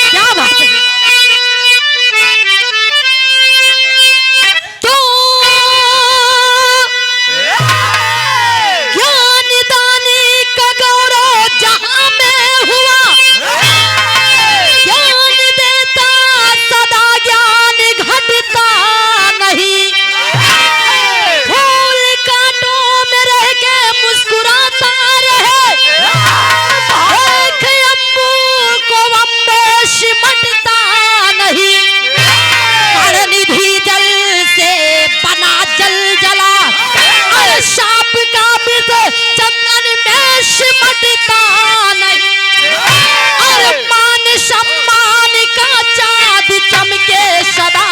क्या बात है। तो ज्ञान दानी का गौरव जहां में हुआ, ज्ञान देता सदा ज्ञान घटता नहीं। फूल कांटों में रह के मुस्कुराता रहे, देख अम्बू को अम्बे सिमटता नहीं। निधि जल से बना जल जला, और शाप का विष चंदन में सिमटता नहीं। और मान सम्मान का चाँद चमके सदा,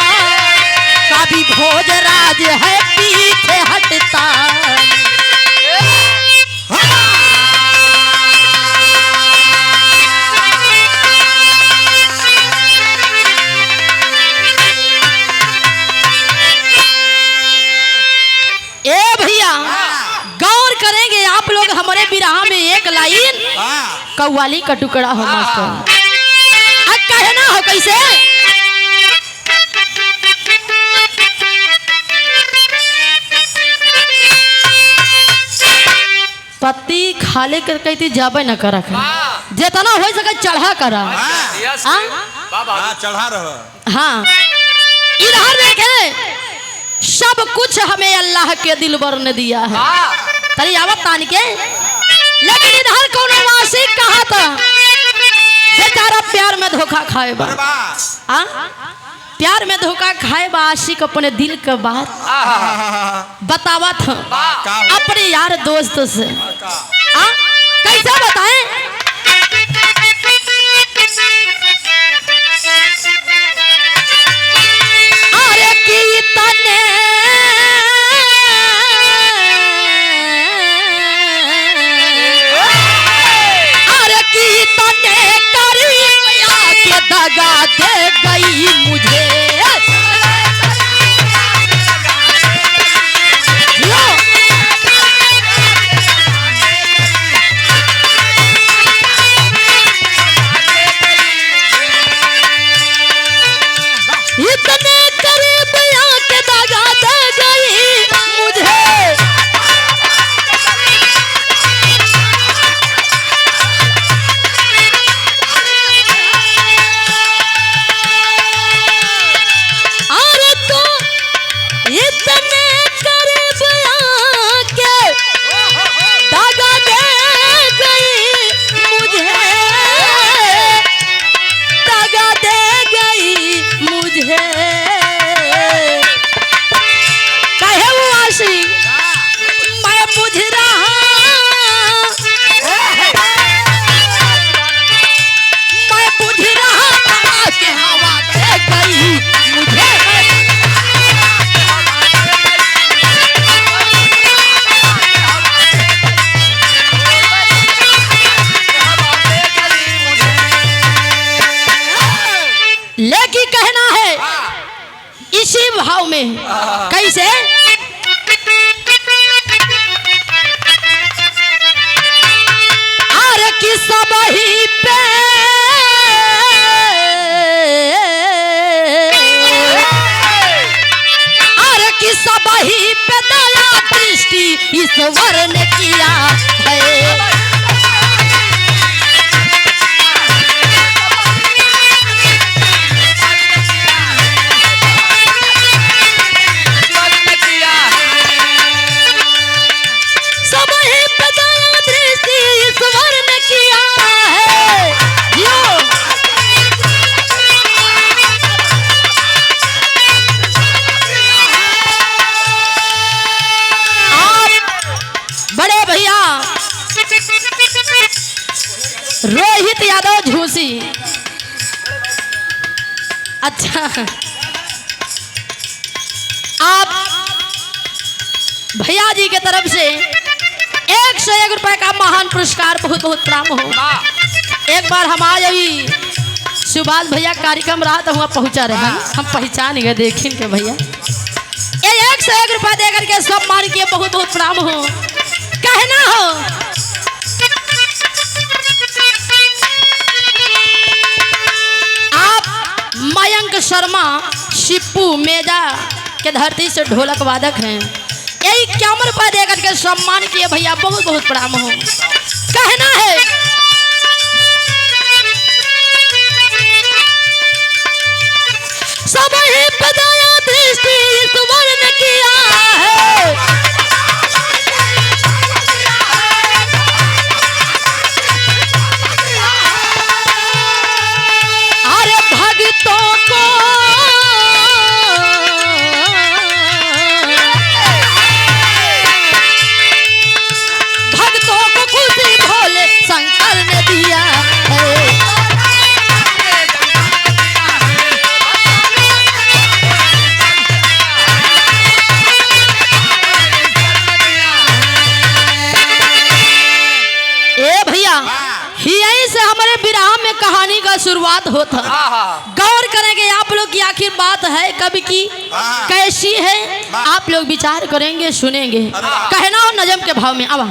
कभी भोजराज है पीछे हटता। ए भैया गौर करेंगे आप लोग हमारे बिरहा में एक लाइन कव्वाली का टुकड़ा हो मास्टर। अब कहना हो कैसे, पत्ती खाले कर कहती जाबे न कर, जितना हो सके चढ़ा करा। चढ़ा रहो। हाँ इधर देखे, सब कुछ हमें अल्लाह के दिलबर ने दिया है। तरी आवत तान के, लेकिन इधर कोनो वासी कहा था बेचारा प्यार में धोखा खाए बा। प्यार में धोखा खाए बा, आशिक अपने दिल के बात बतावा था अपने यार दोस्त से। कैसे बताएं, अरे की तने के दगा दे गई मुझे। इतने करीब आके दगा दे गई मुझे। लेकिन कहना है इसी भाव में, कैसे, अरे कि सब ही पे अरे कि सब ही पे दया दृष्टि ईश्वर ने किया है। रोहित यादव झूसी, अच्छा आप भैया जी के तरफ से 101 रुपए का महान पुरस्कार बहुत बहुत प्रणाम हो। एक बार हम आज अभी सुभाष भैया कार्यक्रम रहा तो वहाँ पहुँचा रहे हैं, हम पहचान गए देखिन के भैया ये 101 रुपया दे करके सब मान के बहुत बहुत प्रणाम हो। कहना हो शर्मा शिप्पू मेजा के धरती से ढोलक वादक हैं। यही 51 रुपये दे करके सम्मान किए भैया, बहुत बहुत प्रणाम हो। कहना है सब ही बदाया दृष्टि ईश्वर ने किया है। अरे भक्तों को खुशी भोले शंकर ने दिया है। यहीं से हमारे विराह में कहानी का शुरुआत होता। गौर करेंगे आप लोग की आखिर बात है कब की कैसी है, आप लोग विचार करेंगे सुनेंगे। कहना हो नजम के भाव में। अब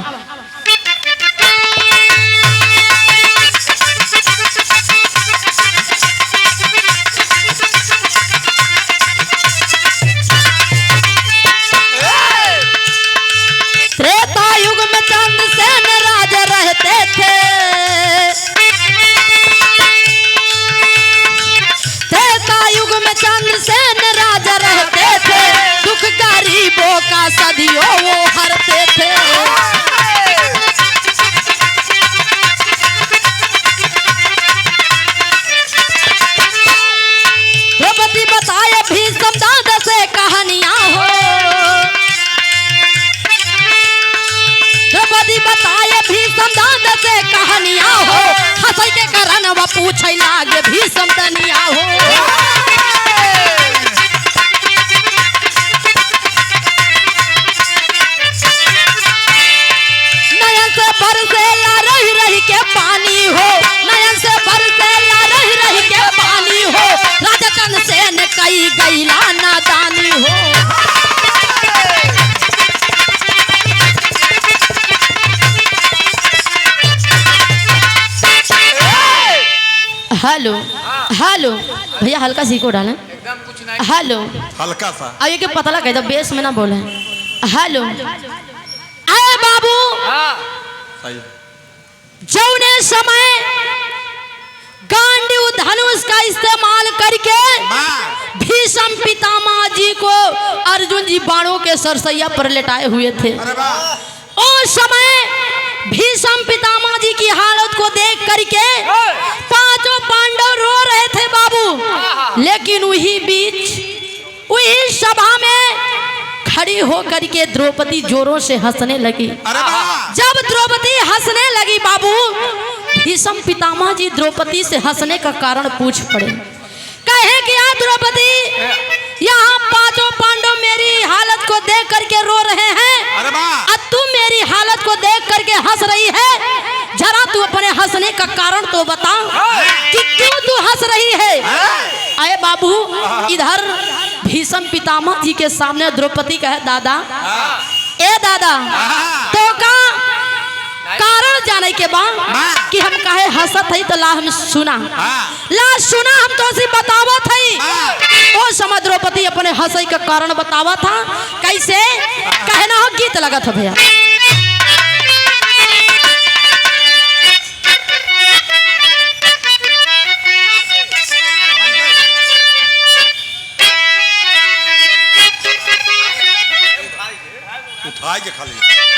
त्रेता युग में चंद्रसेन राजा रहते थे। त्रेता युग में चंद्रसेन राजा रहते थे। दुख गरीबों का सदियों वो हरते थे। द्रौपदी बताए भीष्म दादा से कहानियां हो। द्रौपदी बताए भीष्म दादा से कहानियां हो। हंसई के कारण वह पूछे लागे भीष्म दनिया हो। नयन से बरसे ला रही रही के पानी हो। नयन से बरसे ला रही रही के पानी हो। राजा चंद्रसेन कई गईला नादानी हो। हेलो हेलो भैया हल्का सी को डालें। हेलो हल्का सा आइए के पता लगा जब बेस में ना बोले। हेलो आए बाबू जौने समय गांडीव धनुष का इस्तेमाल करके भीष्म पितामह जी को अर्जुन जी बाणों के सरसैया पर लेटाए हुए थे। उस समय भीष्म पितामह जी की हालत को देख करके पांचों पांडव रो रहे थे बाबू। लेकिन वही बीच वही सभा में खड़ी होकर के द्रौपदी जोरों से हंसने लगी। जब द्रौपदी हंसने लगी बाबू, भीष्म पितामह जी द्रौपदी से हंसने का कारण पूछ पड़े। कहे कि यार द्रौपदी, यहाँ पांचों पांडव मेरी हालत को देख करके रो रहे हैं और तुम मेरी हालत को देख करके हंस रही है। जरा तू अपने हंसने का कारण तो बता कि क्यों तू हंस रही है। अरे बाबू, इधर भीष्म पितामह जी के सामने द्रौपदी कहे दादा, ए दादा, तो का कारण जाने के बाद कि हम कहे हंसत है तो ला हम सुना हम तो सी बतावत है। ओ समय द्रौपदी अपने हंसई का कारण बतावा था। कैसे कहना हो, गीत लगा था भैया।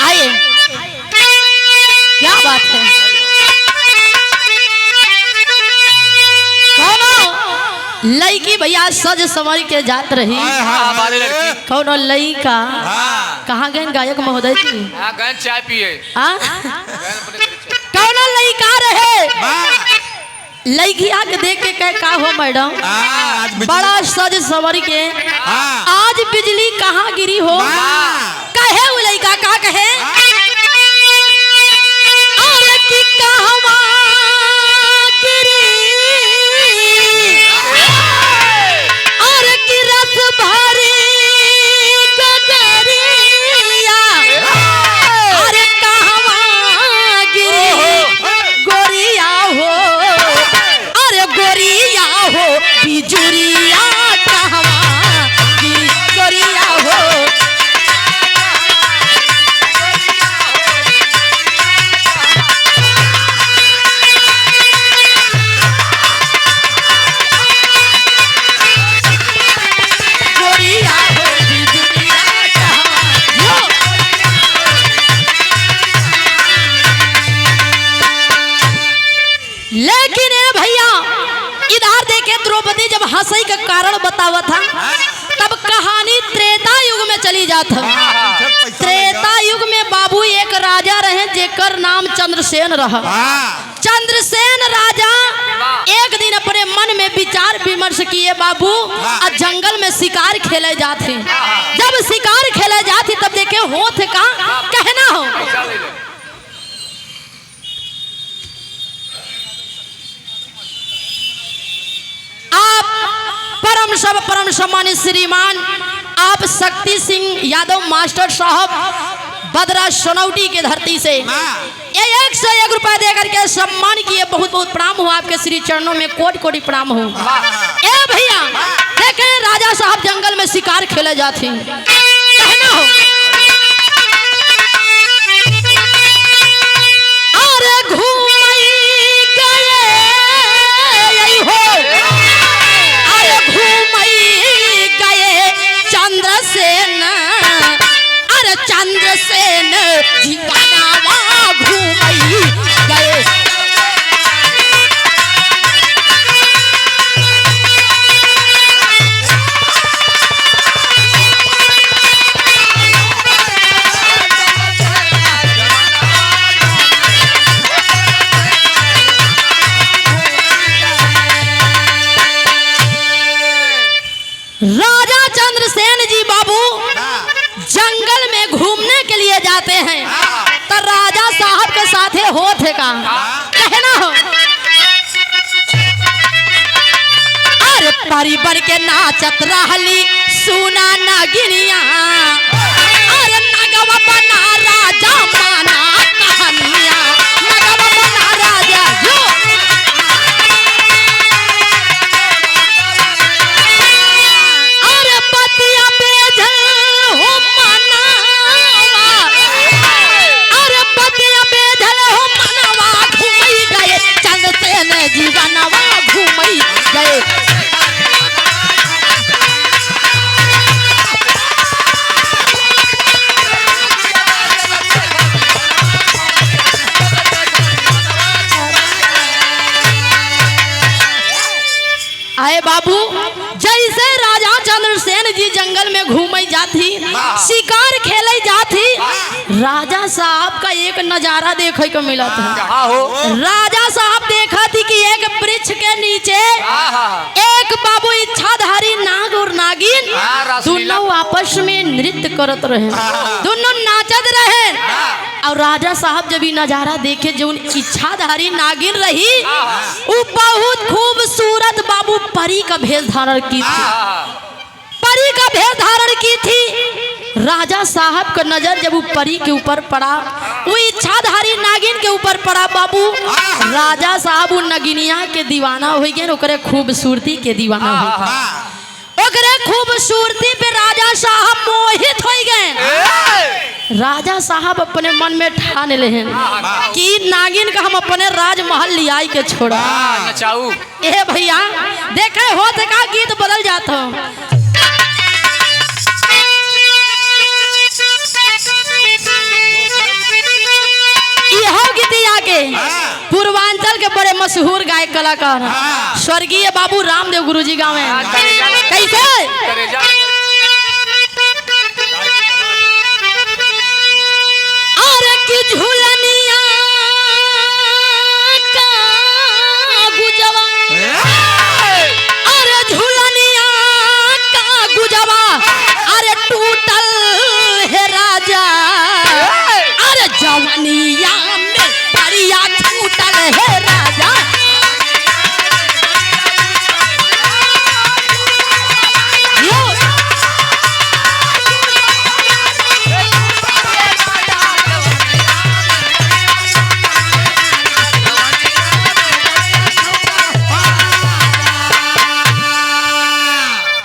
आइए, क्या बात है। कौनो लड़की भैया सज संवर के जात रही। कौनो लड़का कहाँ गए गायक महोदय जी? गए चाय पिए। कौनो लड़का रहे, लड़की आके देख के कहे का हो मैडम, बड़ा सज संवर के, आज बिजली कहाँ गिरी हो? कहे वो लड़का का कहे कि कहवा गिरी और कि रस भरी गगरिया। अरे कहवा गिरी गोरिया हो, अरे गोरिया हो बिजुरिया लेकिन भैया इधर देखे द्रौपदी जब हंसई का कारण बतावा था तब कहानी त्रेता युग में चली जाता। त्रेता युग में बाबू एक राजा रहे जेकर नाम चंद्रसेन रहा। चंद्रसेन राजा एक दिन अपने मन में विचार विमर्श किए बाबू और जंगल में शिकार खेले जाते। जब शिकार खेले जाती तब देखे होत का कहना हो परम सम्मानित श्रीमान आप शक्ति सिंह यादव मास्टर साहब बदरा सोनौटी के धरती से ये 101 रुपए देकर के सम्मान किए। बहुत बहुत प्रणाम हो आपके श्री चरणों में, कोटि कोटि प्रणाम हो। ए भैया देखे राजा साहब जंगल में शिकार खेले जाते कहना हो अरे घूमई गए चंद्रसेन, अरे चंद्रसेन जीवनवा घूमई गए। राजा चंद्रसेन जी बाबू जंगल में घूमने के लिए जाते हैं तो राजा साहब के साथ हो थे का कहना हो अरे परिबर के नाचत रहली सुना नगिनिया, अरे नगवा बना राजा माना कहानिया, नगवा बना राजा जो जीवनवा घूमई गए। आए बाबू जैसे राजा चंद्रसेन जी जंगल में घूमई जाती शिकार खेले जाती राजा साहब का एक नजारा देखे को मिला था। राजा साहब देखा थी कि एक वृक्ष के नीचे एक बाबू इच्छाधारी नाग और नागिन दोनों आपस में नृत्य करत रहे, दोनों नाचत रहे। और राजा साहब जब ये नजारा देखे जो इच्छाधारी नागिन रही वो बहुत खूबसूरत बाबू परी का भेष धारण की थी, परी का भेष धारण की थी। राजा साहब का नजर जब वो परी के ऊपर पड़ा, वो इच्छाधारी नागिन के ऊपर पड़ा बाबू, राजा साहब वो नगिनिया के दीवाना हो गए, ओकरे खूबसूरती के दीवाना हो गए, ओकरे खूबसूरती पे राजा साहब मोहित हो गए। राजा साहब अपने मन में ठान ले कि नागिन का हम अपने राजमहल लिया के छोड़ा। ए भैया देखे होते का गीत बदल जाता। के पूर्वांचल के बड़े मशहूर गायक कलाकार स्वर्गीय बाबू रामदेव गुरुजी गाँव में कैसे अरे की झूलनिया का गुजवा, अरे झूलनिया का गुजवा, अरे टूटल है राजा, अरे जवनिया छूटल है राजा।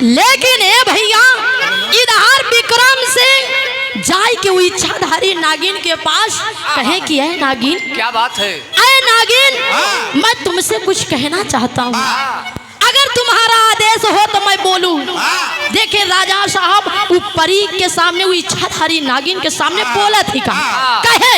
लेकिन ए भैया इधर विक्रम सिंह जाय के वो इच्छाधारी नागिन के पास कहे कि है नागिन, क्या बात है? अरे नागिन मैं तुमसे कुछ कहना चाहता हूँ, अगर तुम्हारा आदेश हो तो मैं बोलूं। देखे राजा साहब वो परी के सामने वो इच्छाधारी नागिन के सामने बोला थी कहे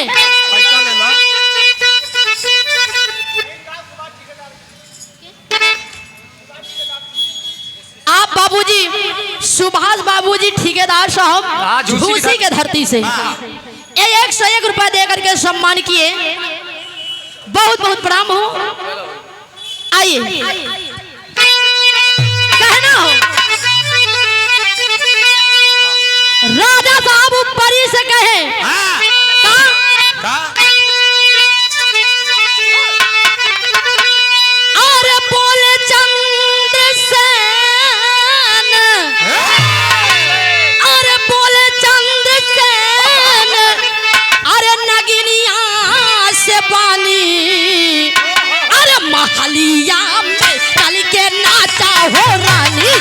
सुभाष बाबूजी ठेकेदार साहब झूसी के धरती से 101 रुपया दे करके सम्मान किए। बहुत बहुत प्रणाम हो। आइए कहना हो राजा साहब ऊपरी से कहे अरे बोले चंद्रसेन, अरे बोले चंद्रसेन, अरे नगिनिया से पानी, अरे महलिया में चल के नाचा हो रानी।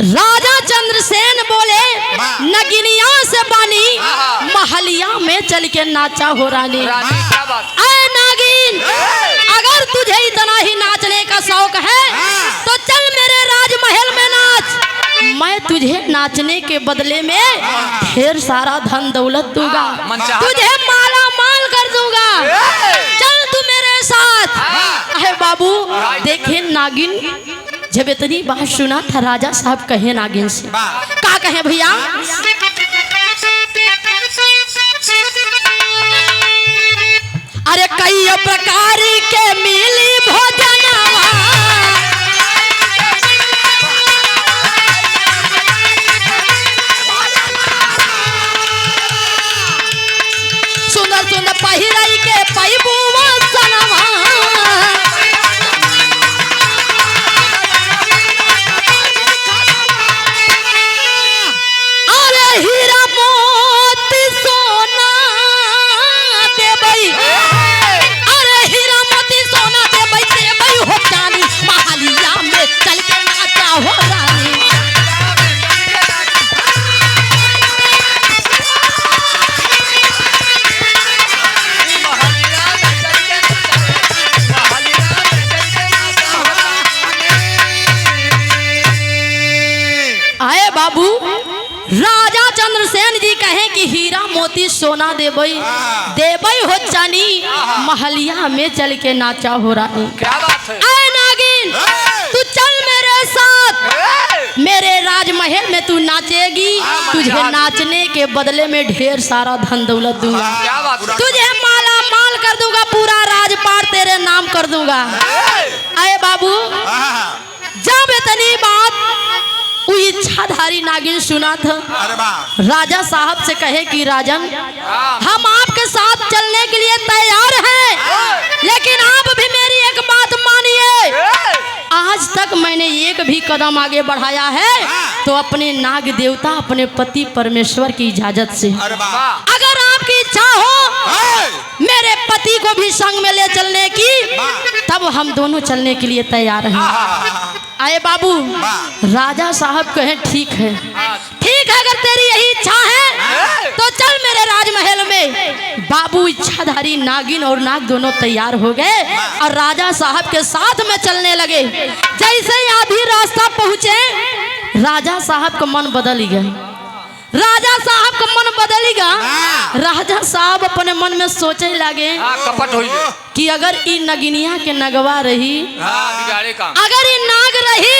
राजा चंद्रसेन बोले नगिनिया से बानी, महलिया में चल के नाचा हो रानी। अरे नागिन, अगर तुझे इतना ही नाचने का शौक है तो चल मेरे राजमहल में नाच। मैं तुझे नाचने के बदले में ढेर सारा धन दौलत दूंगा, तुझे माला माल कर दूंगा। चल तू मेरे साथ। अरे बाबू देखे नागिन जब इतनी बात सुना था राजा साहब कहे नागिन से, का कहे भैया? अरे कई प्रकार के मिली भोजनवा, सुंदर सुंदर पहिराई के पैबुआ सनवा, हीरा मोती सोना देबई, अरे हीरा मोती सोना देबई, देबई हो जानी, महलिया में चल के नाचा हो रानी। आए बाबू राजा चंद्रसेन जी कहे कि हीरा मोती सोना देबई, देबई हो जानी, महलिया में चल के नाचा हो रानी। क्या बात है? आए नागिन तू चल मेरे साथ, मेरे राजमहल में तू नाचेगी, तुझे नाचने के बदले में ढेर सारा धन दौलत दूंगा, क्या बात है? तुझे माला माल कर दूंगा, पूरा राजपाट तेरे नाम कर दूंगा। आए बाबू जब इतनी बात इच्छाधारी नागिन सुना था, राजा साहब से कहे कि राजन हम आपके साथ चलने के लिए तैयार हैं, लेकिन आप भी मेरी एक बात मानिए। आज तक मैंने एक भी कदम आगे बढ़ाया है तो अपने नाग देवता अपने पति परमेश्वर की इजाजत से। अगर आपकी इच्छा हो मेरे पति को भी संग में ले चलने की, तब हम दोनों चलने के लिए तैयार हैं। आए बाबू राजा साहब कहे ठीक है, ठीक है, अगर तेरी यही इच्छा है तो चल मेरे राजमहल में। बाबू इच्छाधारी नागिन और नाग दोनों तैयार हो गए और राजा साहब के साथ में चलने लगे। जैसे ही आधी रास्ता पहुंचे राजा साहब का मन बदल गया, राजा साहब का मन बदलेगा। राजा साहब अपने मन में सोचे लगे कपट होई कि अगर ई नगिनिया के नगवा रही, बिगाड़े काम, अगर ये नाग रही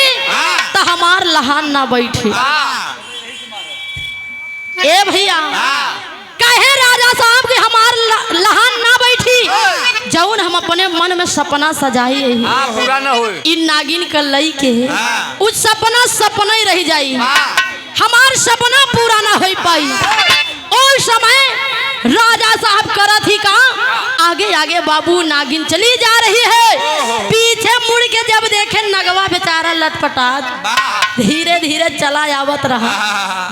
तो हमार लहान ना बैठे। ए भैया कहे राजा साहब कि हमार लहान ना बैठी, जौन हम अपने मन में सपना सजाई है पूरा ना होई, इन नागिन का लई के उस सपना सपना ही रह जाई, हमार सपना पूरा ना हो पाई। उस समय राजा साहब करत ही का आगे आगे बाबू नागिन चली जा रही है, पीछे मुड़ के जब देखे नगवा बेचारा लटपटात धीरे धीरे चला आवत रहा।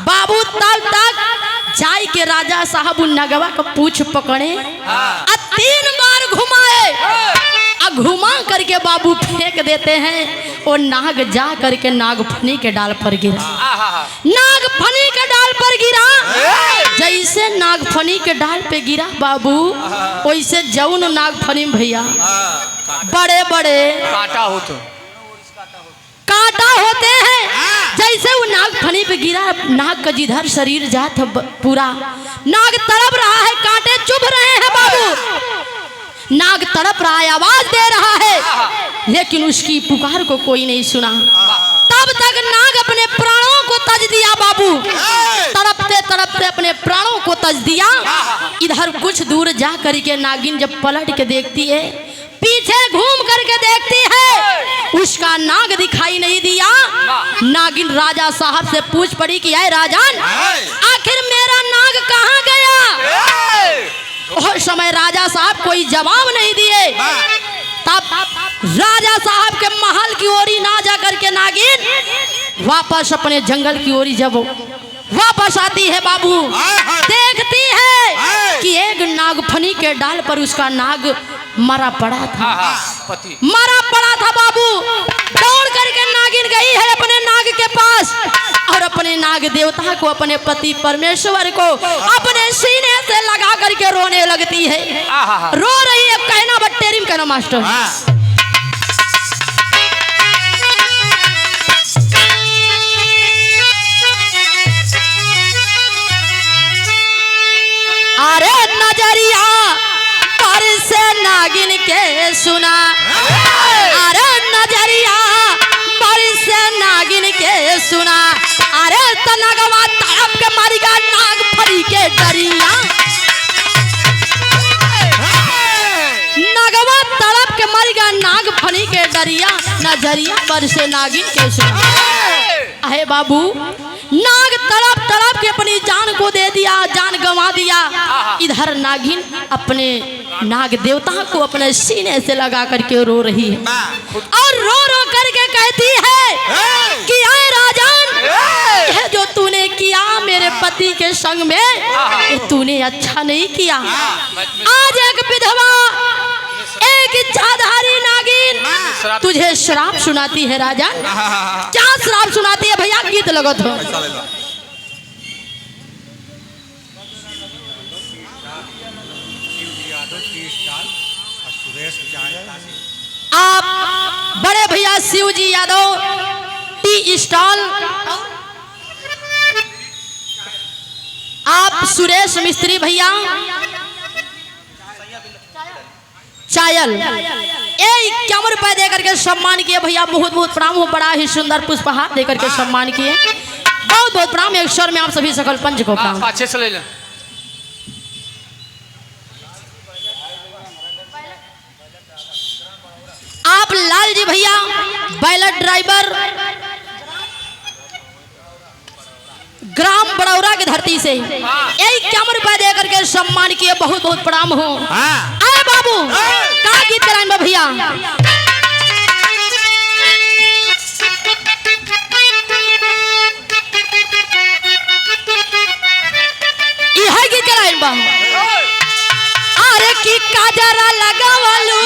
बाबू तब तक जाय के राजा साहब नगवा का पूछ पकड़े और 3 बार घुमाए, घुमा करके बाबू फेंक देते हैं। और नाग जा करके नागफनी के डाल पर गिरा। नागफनी के डाल पर पर गिरा जैसे नागफनी के डाल पे गिरा बाबू, वैसे जौन नागफनी में भैया बड़े बड़े कांटा होते हैं। जैसे वो नागफनी पे गिरा, नाग का जिधर शरीर जात पूरा नाग तड़प रहा है, कांटे चुभ रहे हैं बाबू। नाग तड़प रहा है, आवाज दे रहा है, लेकिन उसकी पुकार को कोई नहीं सुना। तब तक नाग अपने प्राणों को तज दिया बाबू, तड़पते तड़पते अपने प्राणों को तज दिया। इधर कुछ दूर जा करके नागिन जब पलट के देखती है, पीछे घूम करके देखती है, उसका नाग दिखाई नहीं दिया। नागिन राजा साहब से पूछ पड़ी कि आए राजन, आखिर मेरा नाग कहाँ गया? उस समय राजा साहब कोई जवाब नहीं दिए। तब राजा साहब के महल की ओरी ना जा करके नागिन वापस अपने जंगल की ओरी जब वापस आती है बाबू, देखती है कि एक नागफनी के डाल पर उसका नाग मरा पड़ा था, मरा पड़ा था बाबू। दौड़ करके नागिन गई है अपने नाग के पास और अपने नाग देवता को, अपने पति परमेश्वर को अपने सीने से लगा करके रोने लगती है। रो रही है, कहना बट्टेरिम कहना मास्टर। अरे नजरिया पर से नागिन के सुना, अरे नजरिया पर से नागिन के सुना, अरे तनगवा तड़प के मरिगा नाग फरी के डरिया, नगवा तड़प के मरिगा नाग फरी के डरिया, नजरिया पर से नागिन के सुना। अहे बाबू, नाग तड़प तड़प के अपनी जान को दे दिया, जान गंवा दिया। इधर नागिन अपने नाग देवता को अपने सीने से लगा करके रो रही है और रो रो करके कहती है कि आए राजन, यह जो तूने किया मेरे पति के संग में, ये तूने अच्छा नहीं किया। आज एक विधवा, एक इच्छाधारी नागिन तुझे श्राप सुनाती है राजन। क्या श्राप सुनाती है भैया? गीत लगत हो। आप बड़े भैया शिवजी यादव टी स्टॉल, आप सुरेश मिस्त्री भैया चायल, 51 रुपए देकर के सम्मान किए भैया। बहुत बहुत प्रणाम हो, बड़ा ही सुंदर पुष्पहार देकर के सम्मान किए। बहुत बहुत प्रणाम। एक स्वर में आप सभी सकल पंच को प्रणाम। अच्छे से ले लें। आप लाल जी भैया बैलट ड्राइवर, ग्राम बड़ौरा की धरती से 51 रुपए देकर के सम्मान किए। बहुत बहुत प्रणाम हो। आए बाबू, का गीत कराएंगे भैया? यह गीत कराएंगे। अरे की काजरा लगावलू,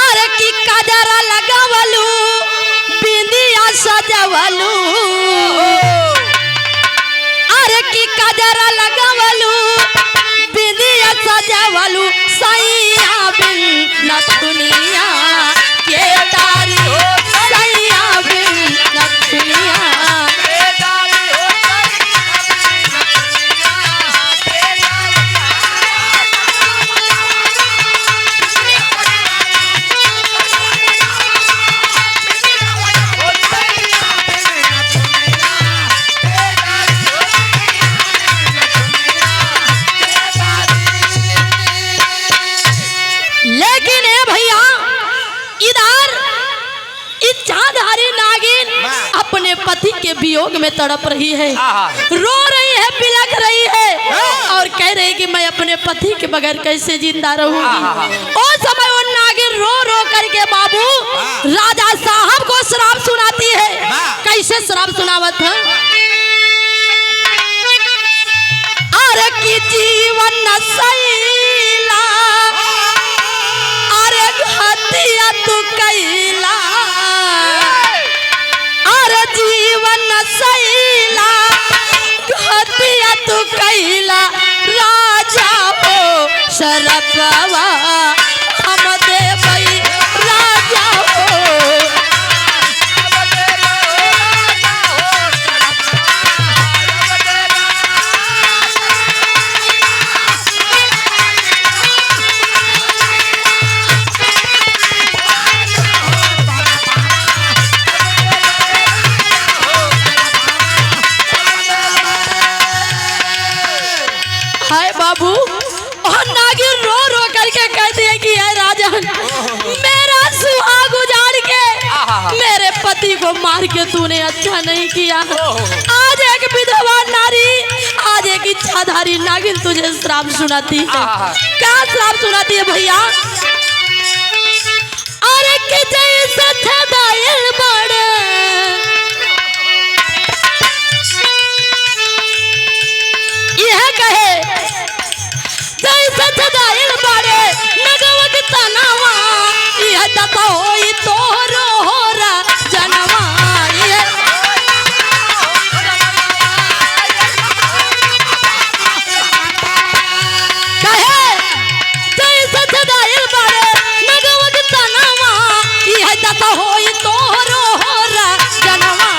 अरे की काजरा लगावलू, बिंदिया सजावलू, अरे की काजरा लगावलू, बिंदिया सजावलू, सैया बिन नथुनिया के तारी, सैया बिन नथुनिया। लेकिन ए भैया, इधर इच्छाधारी नागिन अपने पति के वियोग में तड़प रही है, रो रही है, बिलख रही है और कह रही है कि मैं अपने पति के बगैर कैसे जिंदा रहूंगी। उस समय वो नागिन रो रो करके बाबू राजा साहब को श्राप सुनाती है। कैसे श्राप सुनावत है? अरे की जीवन नसैला, अरे घतिया तू कैला, अरे जीवन नसैला, सरपवा हम देवई राजा हो। हाय बाबू, और नागिन रो रो करके कहती है कि है राजन, मेरा सुहाग उजाड़ के मेरे पति को मार के तूने अच्छा नहीं किया। आज एक विधवा नारी, आज एक इच्छाधारी नागिन तुझे श्राप सुनाती है। क्या श्राप सुनाती है भैया? अरे कि जैसे छदाइल बड़े यह कहे, जैसे छदाइल बड़े नगवक तनावा, यह दता होई तोरो होरा जनवा। कहे जैसे छदाइल बड़े नगवक तनावा, यह दता होई तोरो होरा जनवा।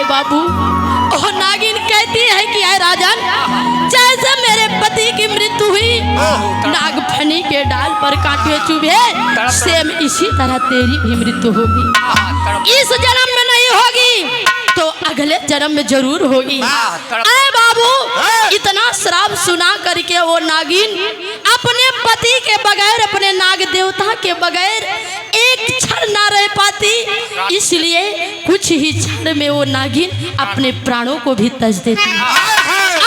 बाबू, और नागिन कहती है कि है राजन, जैसे मेरे पति की मृत्यु हुई नागफनी के डाल पर कांटे चुभे, सेम इसी तरह तेरी भी मृत्यु होगी। इस जन्म में नहीं होगी तो अगले जन्म में जरूर होगी। अरे बाबू, इतना श्राप सुना करके वो नागिन अपने पति के बगैर, अपने नाग देवता के बगैर एक क्षण ना रह पाती, इसलिए कुछ ही क्षण में वो नागिन अपने प्राणों को भी तज देती है,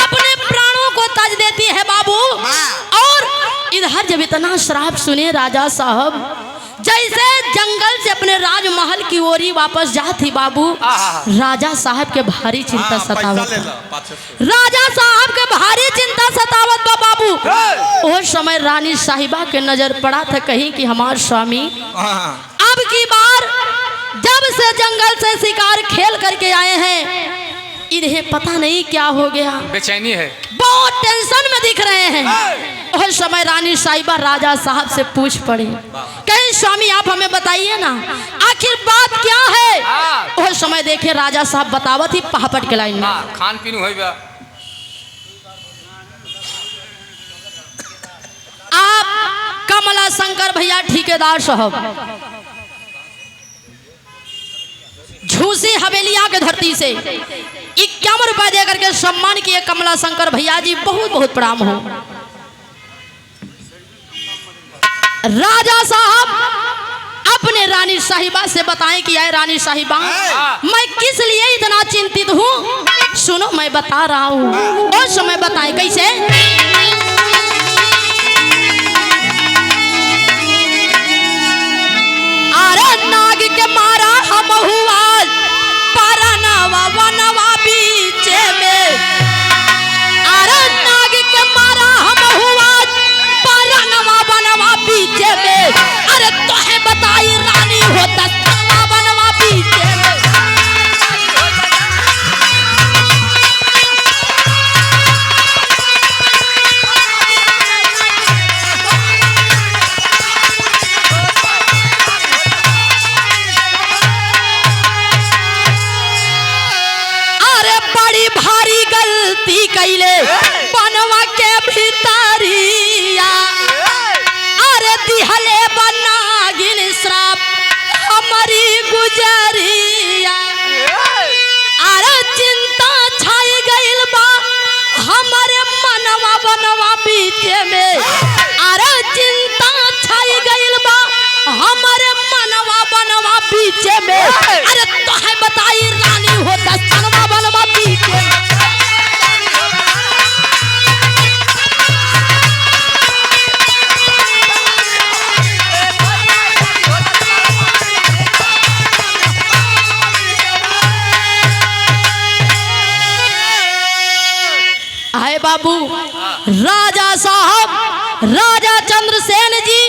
अपने प्राणों को तज देती है बाबू। और इधर जब इतना श्राप सुने राजा साहब, जैसे जंगल से अपने राजमहल की ओरी वापस जाती बाबू, राजा साहब के भारी चिंता सतावत, राजा साहब के भारी चिंता सतावत बा बाबू। उस समय रानी साहिबा के नजर पड़ा था कहीं कि हमारे स्वामी अब की बार जब से जंगल से शिकार खेल करके आए हैं, इन्हें पता नहीं क्या हो गया, बेचैनी है, बहुत टेंशन में दिख रहे हैं। उस समय रानी साहिबा राजा साहब से पूछ पड़ी, कहीं स्वामी आप हमें बताइए ना आखिर बात क्या है। उस समय देखे राजा साहब बतावत ही पहापट के लाइन में, खान पीनू है बा। आप कमला शंकर भैया ठेकेदार साहब झूसी हवेलिया के धरती से 51 रुपए दे करके सम्मान किए कमला शंकर भैया जी, बहुत बहुत प्रणाम हो। राजा साहब अपने रानी साहिबा से बताएं कि आए रानी साहिबा, मैं किस लिए इतना चिंतित हूँ, सुनो मैं बता रहा हूँ। और समय बताएं कैसे। अरे नाग के मारा हम हुआ परनवा वनवा बीचे में, अरे नाग के मारा हम हुआ परनवा वनवा बीचे में, अरे तो है बताई रानी होता वनवा बीचे में। कैले बनवा के भीतरिया, अरे दिहले बनागिन श्राप हमारी गुजरिया, अरे चिंता छाई गइल बा हमारे मनवा बनवा बीचे में, अरे चिंता छाई गइल बा हमारे मनवा बनवा बीचे में, अरे तो है बताई रानी हो दस्तनवा बनवा बीचे में। बाबू, राजा साहब राजा चंद्रसेन जी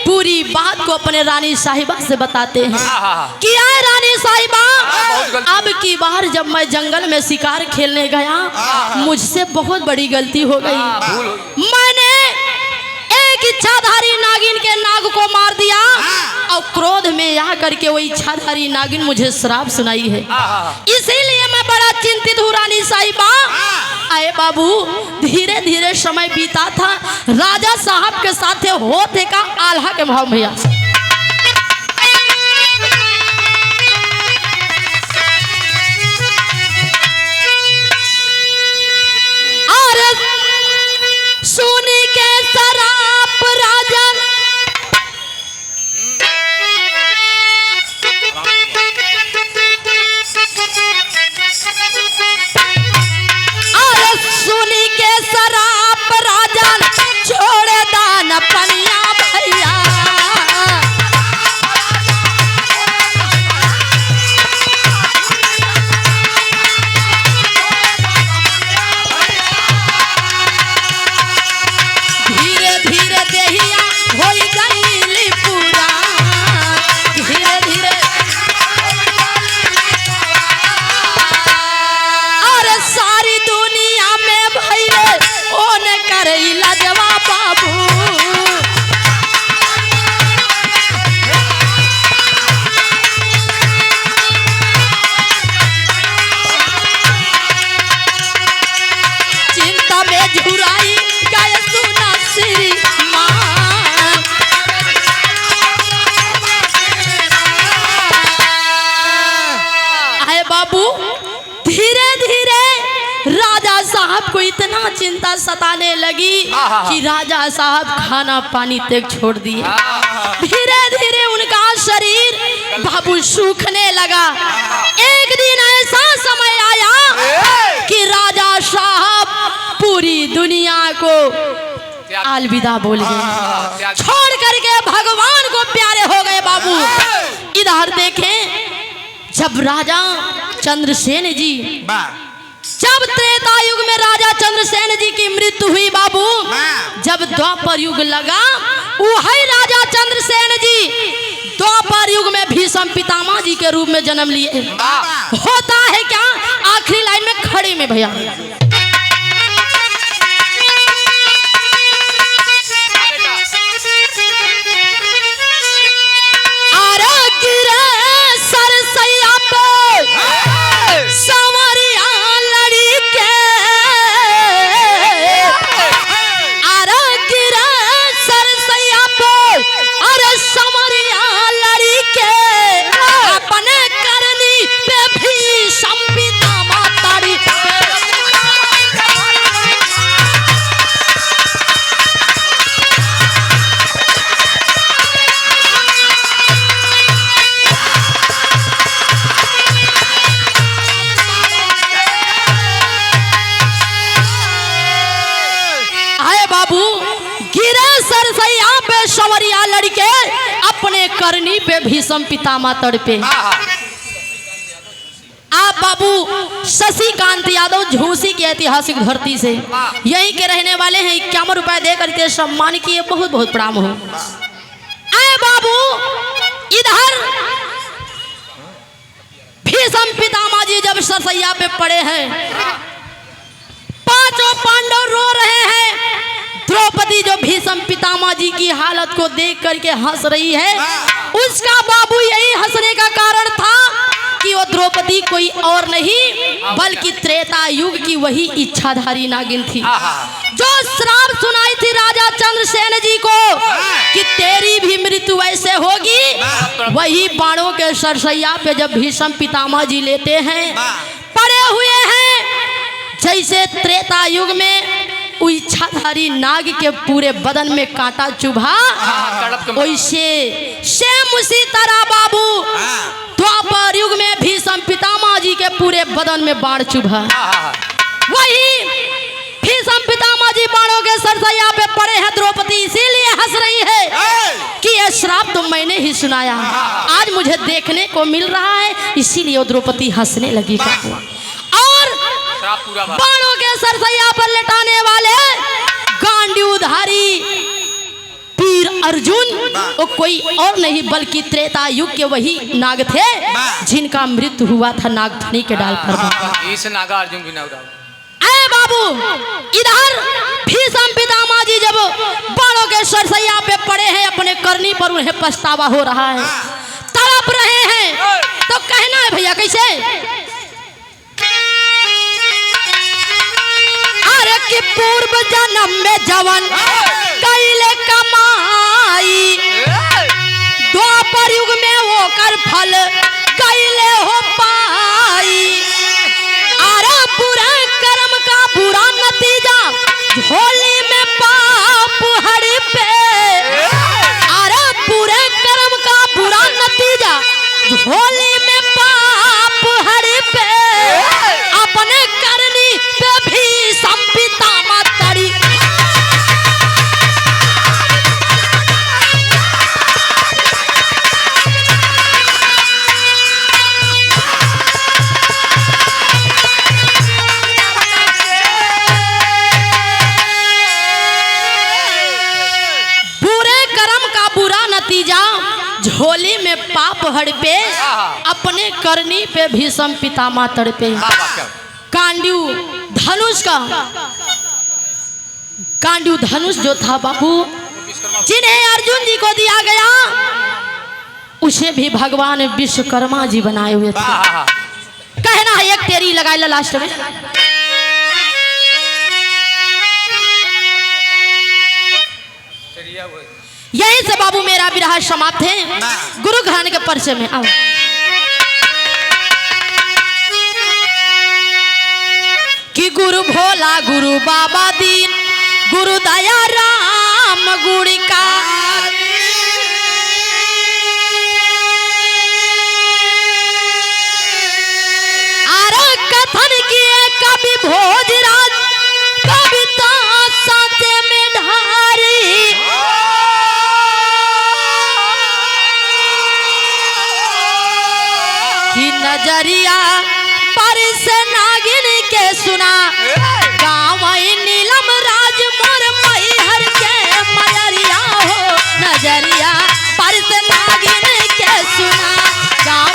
पूरी बात को अपने रानी साहिबा से बताते हैं कि आए रानी साहिबा, अब की बार जब मैं जंगल में शिकार खेलने गया, मुझसे बहुत बड़ी गलती हो गई। मैंने एक इच्छाधारी नागिन के नाग को मार दिया और क्रोध में आकर के वो इच्छाधारी नागिन मुझे श्राप सुनाई है। इसीलिए मैं बड़ा चिंतित हूँ रानी साहिबा। आए बाबू, धीरे धीरे समय बीता था, राजा साहब के साथ होते का आल्हा के भाव भैया। अरे सुन के शराब राजा सुनी के शराब राजन छोड़ दान पनिया भैया। धीरे धीरे देहिया हो गई पूरा, धीरे धीरे अरे सारी दुनिया में भैले ओन करे लाजवा बाबू। चिंता में झुराई गए सुना श्री मान। आए बाबू, धीरे धीरे राजा साहब को इतना चिंता सताने लगी कि राजा साहब खाना पानी तक छोड़ दिए। धीरे धीरे उनका शरीर बाबू सूखने लगा। एक दिन ऐसा समय आया कि राजा साहब पूरी दुनिया को अलविदा बोल गए, छोड़ करके भगवान को प्यारे हो गए। बाबू इधर देखें, जब राजा चंद्रसेन जी, जब त्रेता युग में राजा चंद्रसेन जी की मृत्यु हुई बाबू, जब द्वापर युग लगा, वही राजा चंद्रसेन जी द्वापर युग में भीष्म पितामह जी के रूप में जन्म लिए। होता है क्या, आखिरी लाइन में खड़े में भैया, सवरिया लड़के अपने करनी पे भीष्म पितामह तड़पे। आप बाबू शशिकांत यादव झूसी की ऐतिहासिक धरती से यहीं के रहने वाले हैं। 51 रुपए दे करके सम्मान किए, बहुत बहुत प्रणाम हो। आए बाबू, इधर भीष्म पितामह जी जब सरसैया पे पड़े हैं, पांचों पांडव रो रहे हैं। द्रौपदी जो भीष्म पितामह जी की हालत को देख करके हंस रही है, उसका बाबू यही हंसने का कारण था कि वो द्रौपदी कोई और नहीं बल्कि त्रेता युग की वही इच्छाधारी नागिन थी, जो श्राप सुनाई थी राजा चंद्रसेन जी को कि तेरी भी मृत्यु ऐसे होगी। वही बाणों के सरसैया पे जब भीष्म पितामह जी लेते हैं, पड़े हुए हैं, जैसे त्रेता युग में इच्छाधारी नाग के पूरे बदन में कांटा चुभा, वैसे सेम उसी तरह बाबू द्वापर युग में भीष्म पितामह जी के पूरे बदन में बाण चुभा। वही भीष्म पितामह जी बाणों के सरसैया पे पड़े हैं। द्रौपदी इसीलिए हंस रही है कि यह श्राप तो मैंने ही सुनाया, आज मुझे देखने को मिल रहा है, इसीलिए द्रौपदी हंसने लगी। और पूरा बात। बाणों के सरसैया पर लटाने वाले गांडीवधारी पीर अर्जुन वो कोई और नहीं बल्कि त्रेता युग के वही नाग थे जिनका मृत्यु हुआ था नागधनी के डाल पर। इस नागा अर्जुन भी ना अरे बाबू इधर भीष्म पितामह जी जब बाणों के सरसैया पे पड़े हैं अपने करनी पर उन्हें पछतावा हो रहा है, तड़प रहे हैं, तो कहना है भैया कैसे? अरे कि पूर्व जन्म में जवन कैले कमाई द्वापर युग में वो कर फल कैले हो पाई। अरे बुरा कर्म का बुरा नतीजा झोली में पाप हरि पे। अरे बुरे कर्म का बुरा नतीजा झोली में पाप हरि पे। अपने करनी पे भी संपिता मातरी। नतीजा झोली में पाप हड़पे, अपने करनी पे भीष्म पितामह तड़पे। कांड्यू धनुष जो था बाबू जिन्हें अर्जुन जी को दिया गया उसे भी भगवान विश्वकर्मा जी बनाए हुए थे। कहना है एक तेरी लगाई ला लास्ट में। यही से बाबू मेरा विरह समाप्त है। गुरु घराने के परिचय में आओ। कि गुरु भोला गुरु बाबा दीन गुरु दया राम गुड़िका। आरा कथन किए कवि भोजराज कविता साचे में ढारी। नजरिया पर से नागिन के सुना गाँव नीलम राज मोर मैहर के मयरिया हो। नजरिया पर से नागिन के सुना गाँव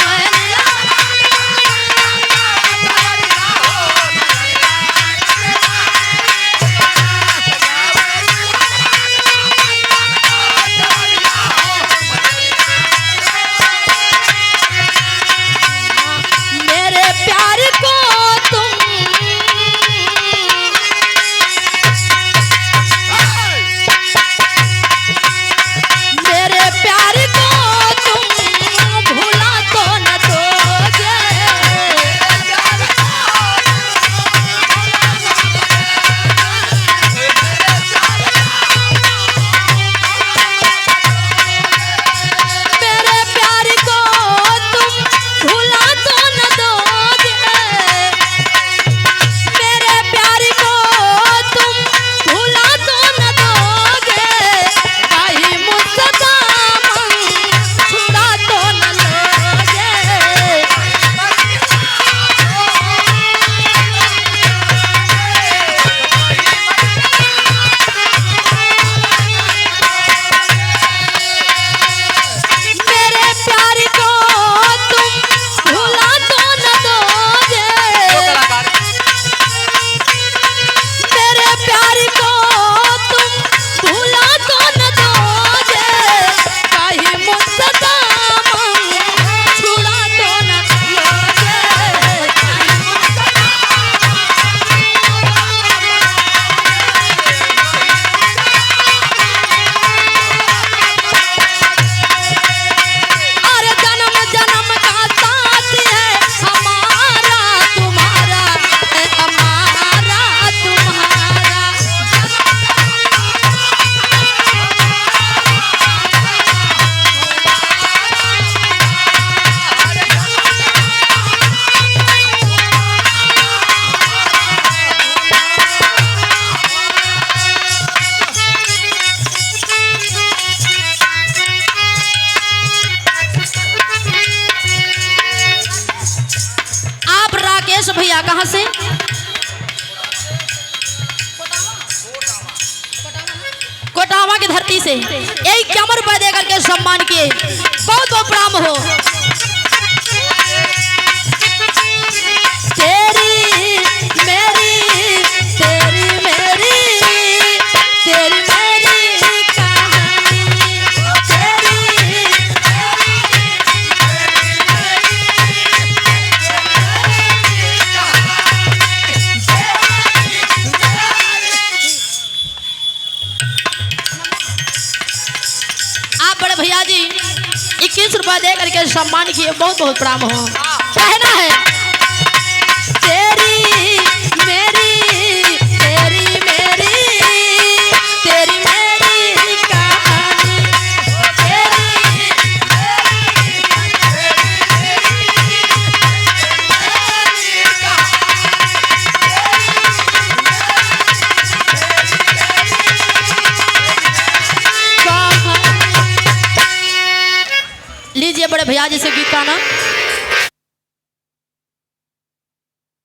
भैया कहाँ से? गाँव की धरती से 51 रुपए दे करके सम्मान किए। बहुत बहुत प्रणाम हो। तेरी मेरी तेरी मेरी तेरी मेरी कहानी तेरी आप बड़े भैया जी 21 रुपए दे करके सम्मान किए। बहुत बहुत प्रणाम हो। कहना है तेरी मेरी तेरी मेरी तेरी मेरी कहानी तेरी लीजिए बड़े भैया जी से गीत गाना।